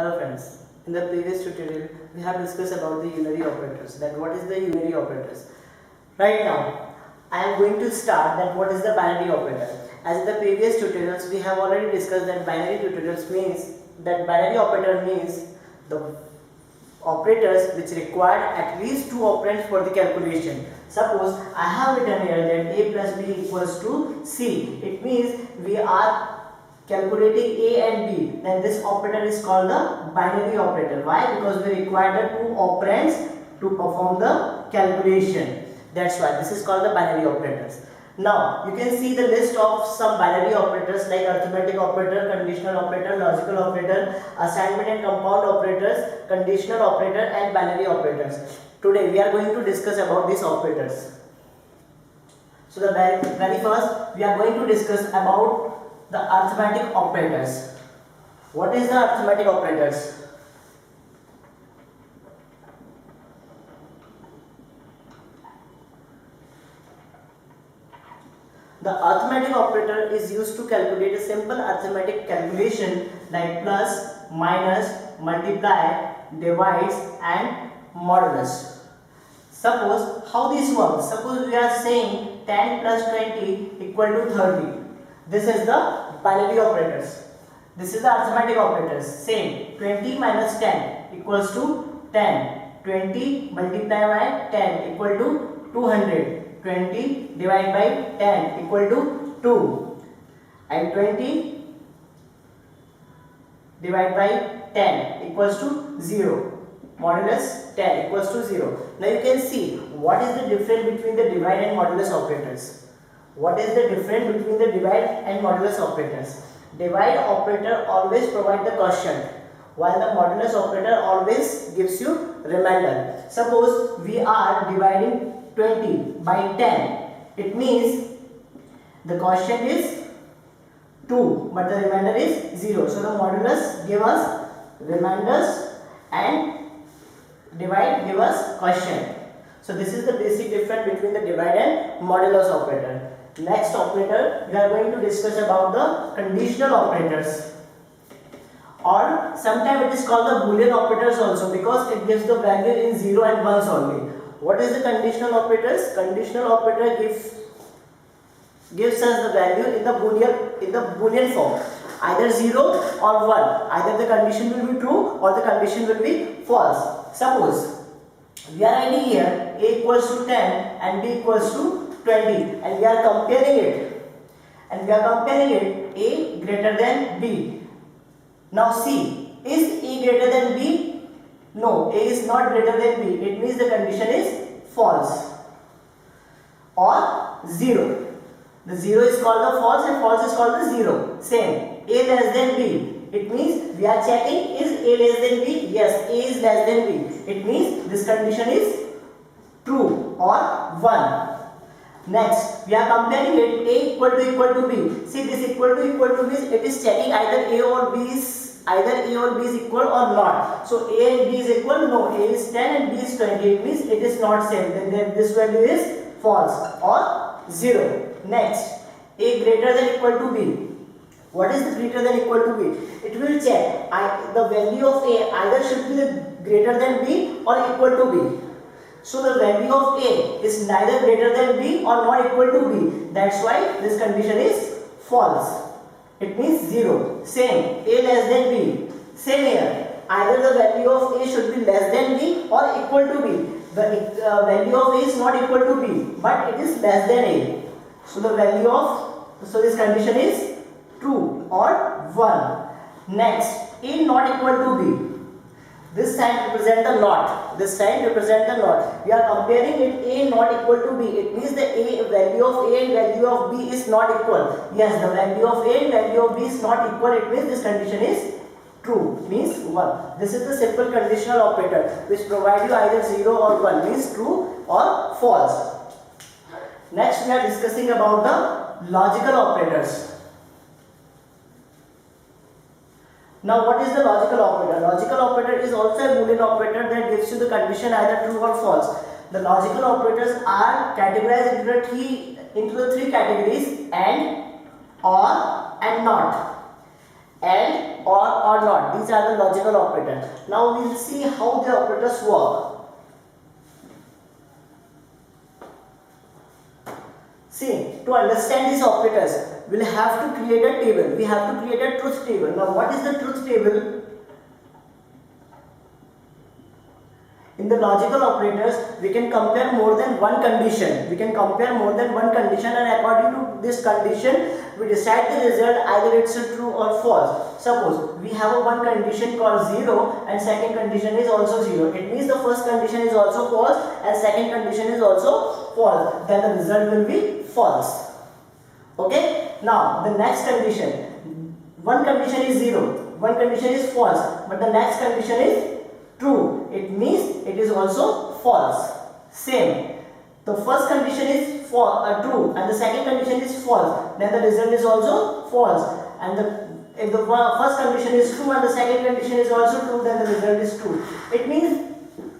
Hello friends, in the previous tutorial we have discussed about the unary operators, that what is the unary operators. Right now I am going to start that what is the binary operator. As in the previous tutorials we have already discussed that binary operator means the operators which require at least two operands for the calculation. Suppose I have written here that a plus b equals to c. It means we are calculating a and b, then this operator is called the binary operator. Why? Because we require the two operands to perform the calculation. That's why this is called the binary operators. Now you can see the list of some binary operators like arithmetic operator, conditional operator, logical operator, assignment and compound operators, conditional operator and binary operators. Today we are going to discuss about these operators. So the very first we are going to discuss about the arithmetic operators. What is the arithmetic operators? The arithmetic operator is used to calculate a simple arithmetic calculation like plus, minus, multiply, divides and modulus. Suppose how this works. Suppose we are saying 10 plus 20 equal to 30. This is the binary operators. This is the arithmetic operators. Same, 20 minus 10 equals to 10. 20 multiplied by 10 equal to 200. 20 divided by 10 equal to 2. And 20 divided by 10 equals to 0. Modulus 10 equals to 0. Now you can see what is the difference between the divide and modulus operators. What is the difference between the divide and modulus operators? Divide operator always provides the quotient, while the modulus operator always gives you remainder. Suppose we are dividing 20 by 10. It means the quotient is 2, but the remainder is 0. So the modulus give us remainders and divide give us quotient. So this is the basic difference between the divide and modulus operator. Next operator we are going to discuss about the conditional operators, or sometimes it is called the boolean operators also, because it gives the value in 0 and 1s only. What is the conditional operators? Conditional operator gives us the value in the boolean form, either 0 or 1. Either the condition will be true or the condition will be false. Suppose we are writing here a equals to 10 and b equals to 20, and we are comparing it, a greater than b. Now see, is a greater than b? No, a is not greater than b. It means the condition is false or 0. The 0 is called the false and false is called the 0. Same, a less than b. It means we are checking, is a less than b? Yes, a is less than b. It means this condition is true or 1. Next, we are comparing it, a equal to b. See, this equal to means it is checking either a or b is equal or not. So a and b is equal. No, a is 10 and b is 20. It means it is not same. Then this value is false or 0. Next, a greater than equal to b. What is the greater than equal to b? It will check the value of a either should be the greater than b or equal to b. So the value of a is neither greater than b or not equal to b. That's why this condition is false. It means 0. Same, a less than b. Same here. Either the value of a should be less than b or equal to b. The value of a is not equal to b, but it is less than a. So this condition is true or 1. Next, a not equal to b. This sign represents the not. We are comparing it a not equal to b. It means the value of a and value of b is not equal. Yes, the value of a and value of b is not equal. It means this condition is true. Means 1. This is the simple conditional operator which provide you either 0 or 1. Means true or false. Next we are discussing about the logical operators. Now what is the logical operator? Logical operator is also a boolean operator that gives you the condition either true or false. The logical operators are categorized into the three categories: and, or and not. And or not. These are the logical operators. Now we will see how the operators work. See, to understand these operators, we will have to create a table. We have to create a truth table. Now what is the truth table? In the logical operators, we can compare more than one condition. We can compare more than one condition, and according to this condition, we decide the result, either it's a true or false. Suppose we have a one condition called 0 and second condition is also 0. It means the first condition is also false and second condition is also false. Then the result will be false. Okay. Now the next condition. One condition is 0. One condition is false. But the next condition is true. It means it is also false. Same. The first condition is true and the second condition is false. Then the result is also false. And if the first condition is true and the second condition is also true, then the result is true. It means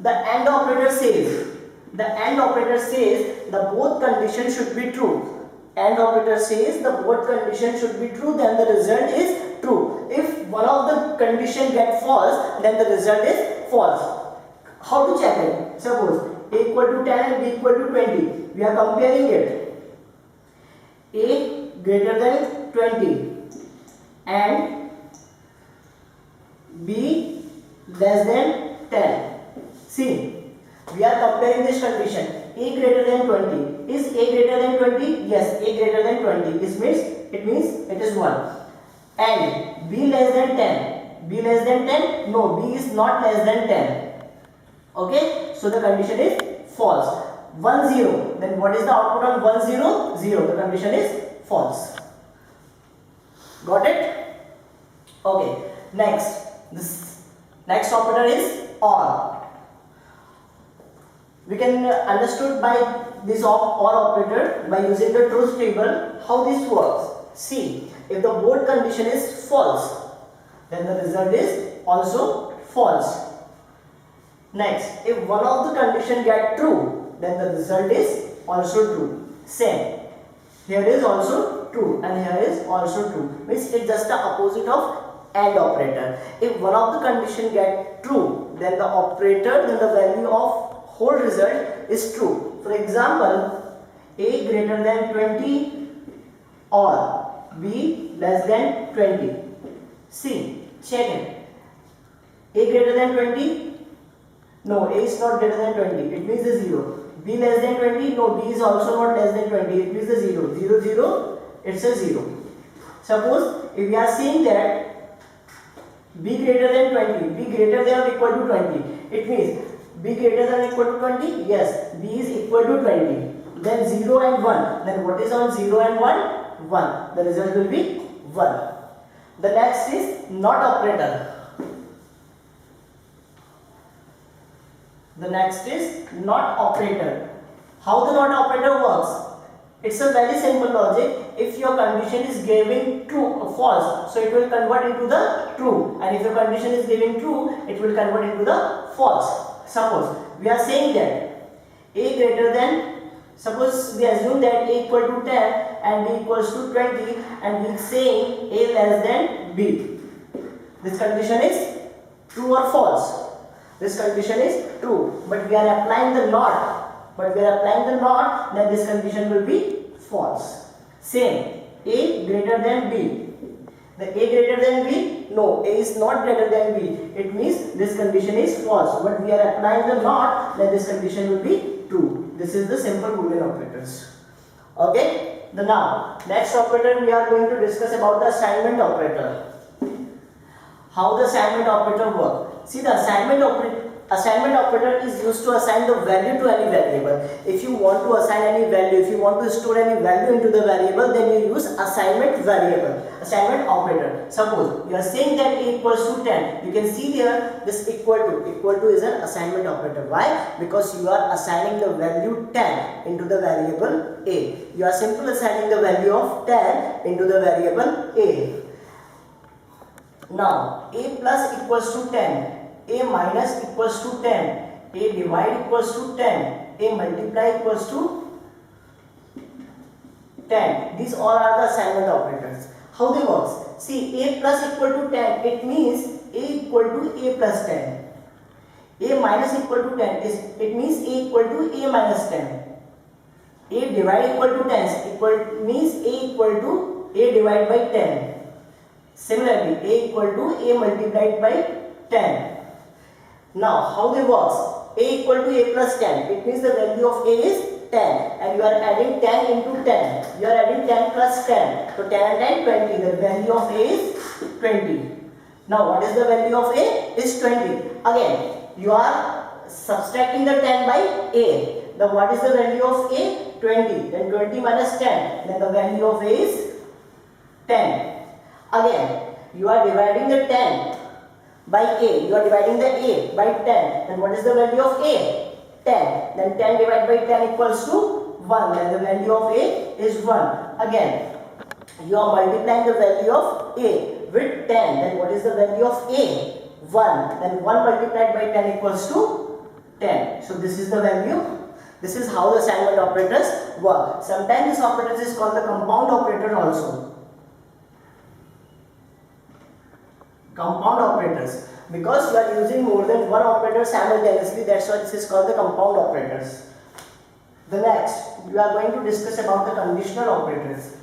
the AND operator says the both conditions should be true. AND operator says the both conditions should be true, then the result is true. If one of the condition get false, then the result is false. How to check it? Suppose A equal to 10 and B equal to 20. We are comparing it. A greater than 20 and B less than 10. See, we are comparing this condition. A greater than 20. Is A greater than 20? Yes, A greater than 20. It means it is 1. And B less than 10. B less than 10? No, B is not less than 10. Okay, so the condition is false. 1 0. Then what is the output on 1 0? 0. The condition is false. Got it? Okay. Next, this next operator is OR. We can understood by this OR operator by using the truth table how this works. See, if the both condition is false, then the result is also false. Next, if one of the condition get true, then the result is also true. Same. Here is also true and here is also true. Means it's just the opposite of AND operator. If one of the condition get true, then the value of whole result is true. For example, A greater than 20 or B less than 20. See, check it. A greater than 20? No, A is not greater than 20. It means the 0. B less than 20? No, B is also not less than 20. It means the 0. 0, 0, it's a 0. Suppose if we are saying that B greater than 20, B greater than or equal to 20. It means B greater than or equal to 20? Yes, B is equal to 20. Then 0 and 1. Then what is on 0 and 1? 1. The result will be 1. The next is NOT operator. The next is NOT operator. How the NOT operator works? It's a very simple logic. If your condition is giving true or false, so it will convert into the true. And if your condition is giving true, it will convert into the false. Suppose we are saying that A greater than, suppose we assume that A equal to 10 and B equals to 20 and we are saying A less than B. This condition is true or false? This condition is true, but we are applying the NOT. Then this condition will be false. Same, A greater than B. The A greater than B? No, A is not greater than B. It means this condition is false. But we are applying the NOT, then this condition will be true. This is the simple Boolean operators. Okay? Now, next operator we are going to discuss about the assignment operator. How the assignment operator works. See, the assignment operator is used to assign the value to any variable. If you want to assign any value, if you want to store any value into the variable, then you use assignment operator. Suppose you are saying that A equals to 10. You can see here this equal to is an assignment operator. Why? Because you are assigning the value 10 into the variable A. You are simply assigning the value of 10 into the variable A. Now, A plus equals to 10. A minus equals to 10, A divide equals to 10, A multiply equals to 10. These all are the assignment operators. How they work? See, a plus equal to 10, it means a equal to a plus 10. A minus equal to 10 is, it means a equal to a minus 10. A divide equal to 10 equal means a equal to a divided by 10. Similarly, a equal to a multiplied by 10. Now, how it works? A equal to a plus 10. It means the value of a is 10 and you are adding 10 into 10. You are adding 10 plus 10. So 10 and 10, 20. The value of a is 20. Now, what is the value of a? Is 20. Again, you are subtracting the 10 by a. Then what is the value of a? 20. Then 20 minus 10. Then the value of a is 10. Again, you are dividing the 10 by a. You are dividing the a by 10. Then what is the value of a? 10. Then 10 divided by 10 equals to 1. Then the value of a is 1. Again, you are multiplying the value of a with 10. Then what is the value of a? 1. Then 1 multiplied by 10 equals to 10. So this is the value. This is how the assignment operators work. Sometimes this operator is called the compound operator also. Compound operators. Because you are using more than one operator simultaneously, that's why this is called the compound operators. The next, we are going to discuss about the conditional operators.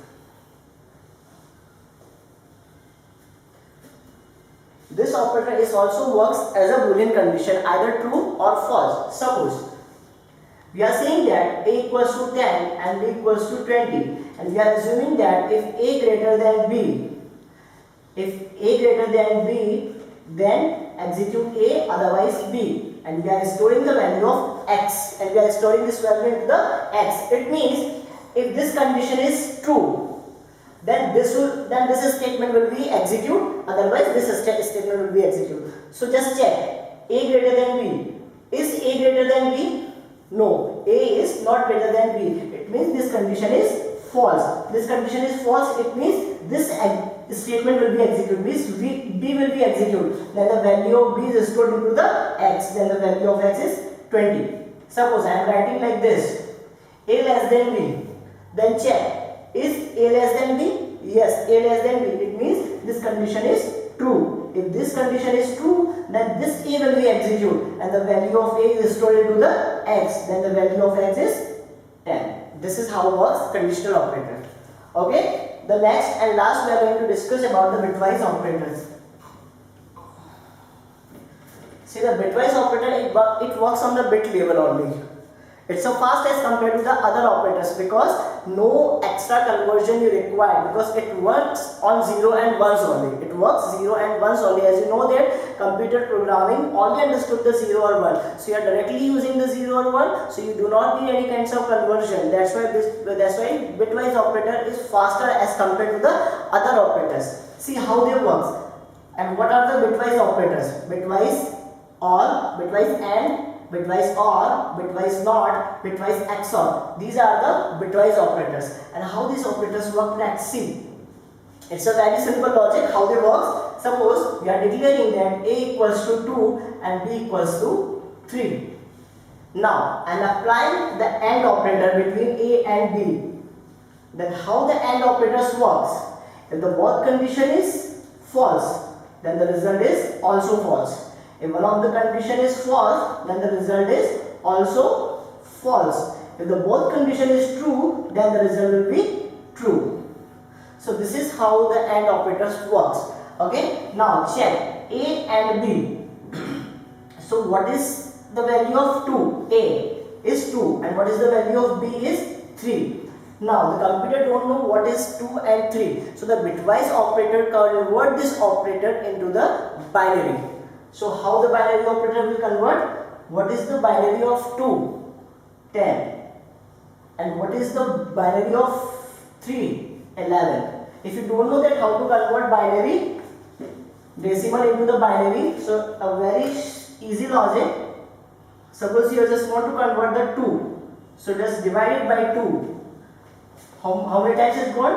This operator is also works as a Boolean condition, either true or false. Suppose we are saying that a equals to 10 and b equals to 20, and we are assuming that if a greater than b, then execute a, otherwise b, and we are storing the value of x, and we are storing this value into the x. It means if this condition is true, then this statement will be execute, otherwise this statement will be execute. So just check, a greater than b. Is a greater than b? No, a is not greater than b. It means this condition is false. This condition is false. It means this statement will be executed. Means b will be executed. Then the value of b is stored into the x. Then the value of x is 20. Suppose I am writing like this: a less than b. Then check, is a less than b? Yes, a less than b. It means this condition is true. If this condition is true, then this a will be executed and the value of a is stored into the x. Then the value of x is 10. This is how it works, conditional operator. Okay. The next and last we are going to discuss about the bitwise operators. See, the bitwise operator, it works on the bit level only. It's so fast as compared to the other operators because no extra conversion you require, because it works on 0 and 1s only. It works 0 and 1s only. As you know that computer programming only understood the 0 or 1. So you are directly using the 0 or 1. So you do not need any kinds of conversion. That's why bitwise operator is faster as compared to the other operators. See how they work. And what are the bitwise operators? Bitwise or, bitwise and, bitwise or, bitwise not, bitwise XOR. These are the bitwise operators. And how these operators work, let's see. It's a very simple logic how they work. Suppose we are declaring that a equals to 2 and b equals to 3. Now I am applying the AND operator between a and b. Then how the AND operators works? If the both condition is false, then the result is also false. If one of the condition is false, then the result is also false. If the both condition is true, then the result will be true. So this is how the AND operators works. Okay. Now check a and b. So what is the value of 2? A is 2 and what is the value of b is 3. Now the computer don't know what is 2 and 3. So the bitwise operator convert this operator into the binary. So how the binary operator will convert? What is the binary of 2? 10. And what is the binary of 3? 11. If you don't know that how to convert binary, decimal into the binary, so a very easy logic. Suppose you just want to convert the 2. So just divide it by 2. How many times is gone?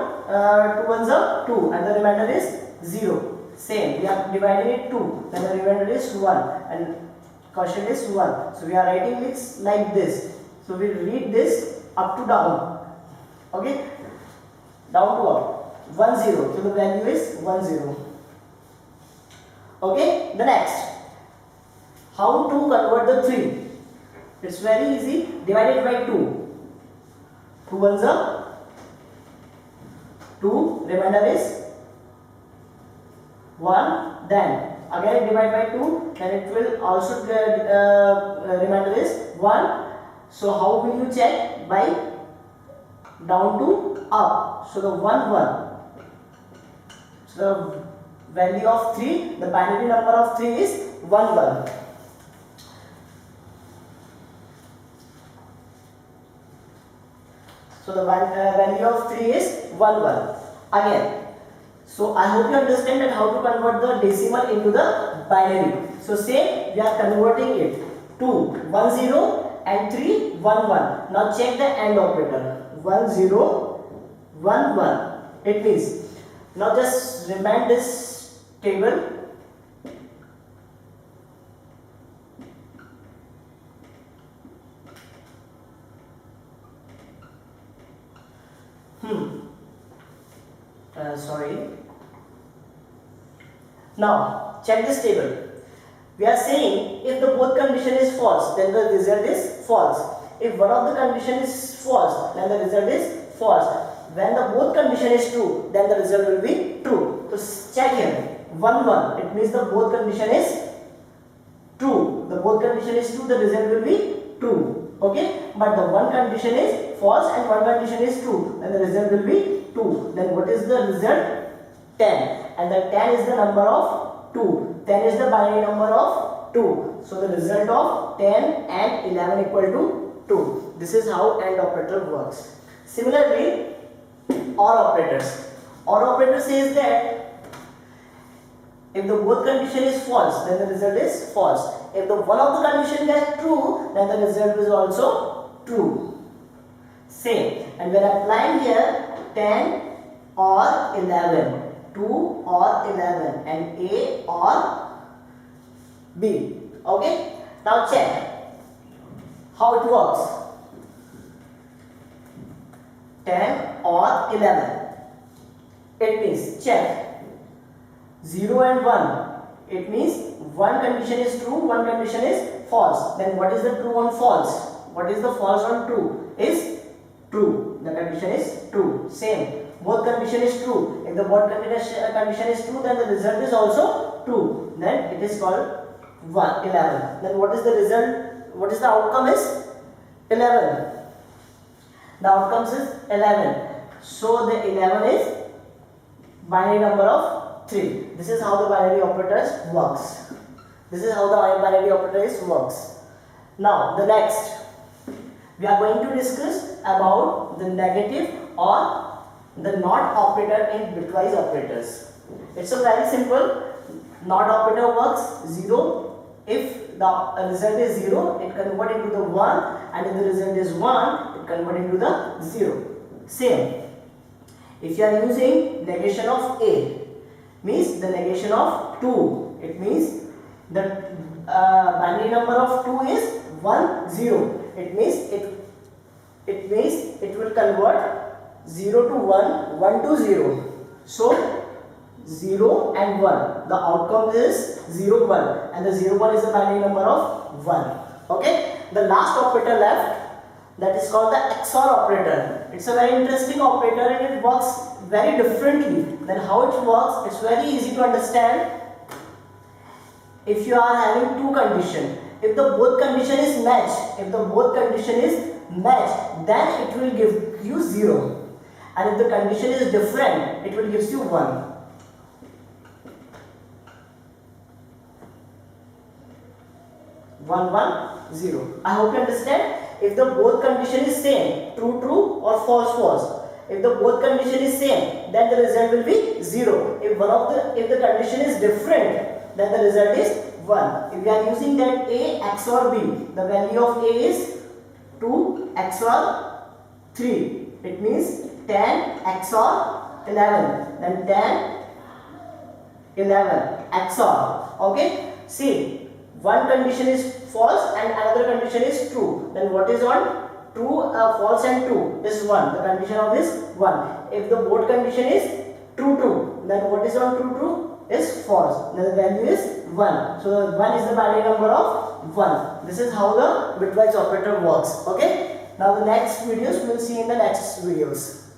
2 ones are 2 and the remainder is 0. Same, we are dividing it 2, then the remainder is 1 and quotient is 1. So we are writing it like this. So we read this up to down. Okay, down to up. 1 0. So the value is 1 0. Okay, the next, how to convert the 3? It's very easy. Divide it by 2. 2 ones are 2. Remainder is 1. Then again divide by 2. Then it will also remainder is 1. So how will you check? By down to up. So the 1 1. So the value of 3, the binary number of 3 is 1 1. So the value of 3 is 1 1. Again, so I hope you understand that how to convert the decimal into the binary. So say we are converting it to 1 0 and 3 1 1. Now check the AND operator. 1 0 1 1. It means, now just remind this table. Sorry. Now check this table. We are saying if the both condition is false, then the result is false. If one of the condition is false, then the result is false. When the both condition is true, then the result will be true. So check here. 1 1. It means the both condition is true. The both condition is true. The result will be true. Okay. But the one condition is false and one condition is true. Then the result will be 2. Then what is the result? 10. And the 10 is the number of 2. 10 is the binary number of 2. So the result of 10 and 11 equal to 2. This is how AND operator works. Similarly, OR operators. OR operator says that if the both condition is false, then the result is false. If the one of the condition is true, then the result is also true. Same. And when applying here 10 or 11, 2 or 11, and A or B. Okay. Now check how it works. 10 or 11. It means, check 0 and 1. It means one condition is true, one condition is false. Then what is the true and false? What is the false and true? Is true. The condition is true. Same. Both condition is true. If the both condition is true, then the result is also true. Then it is called 11. Then what is the result? What is the outcome is 11. The outcomes is 11. So the 11 is binary number of 3. This is how the binary operators works. This is how the binary operators works. Now the next, we are going to discuss about the negative or the NOT operator in bitwise operators. It's a very simple. NOT operator works 0. If the result is 0, it converts into the 1, and if the result is 1, it converts into the 0. Same. If you are using negation of A, means the negation of 2. It means the binary number of 2 is 1 0. It means it will convert 0 to 1, 1 to 0. So 0 and 1. The outcome is 0 1, and the 0 1 is the binary number of 1. Okay. The last operator left, that is called the XOR operator. It's a very interesting operator and it works very differently. Then how it works, it's very easy to understand. If you are having two conditions, if the both condition is matched, then it will give you 0. And if the condition is different, it will give you 1. One, 1, 0. I hope you understand. If the both condition is same, true, true or false, false. If the both condition is same, then the result will be 0. If the condition is different, then the result is 1. If we are using that A XOR B, the value of A is 2 XOR 3. It means 10 XOR 11. Then 10, 11 XOR. Okay. See. One condition is false and another condition is true. Then what is on? True, false and true is 1. The condition of this 1. If the both condition is true. Then what is on true is false. Then the value is 1. So 1 is the binary number of 1. This is how the bitwise operator works. Okay. Now the next videos we will see in the next videos.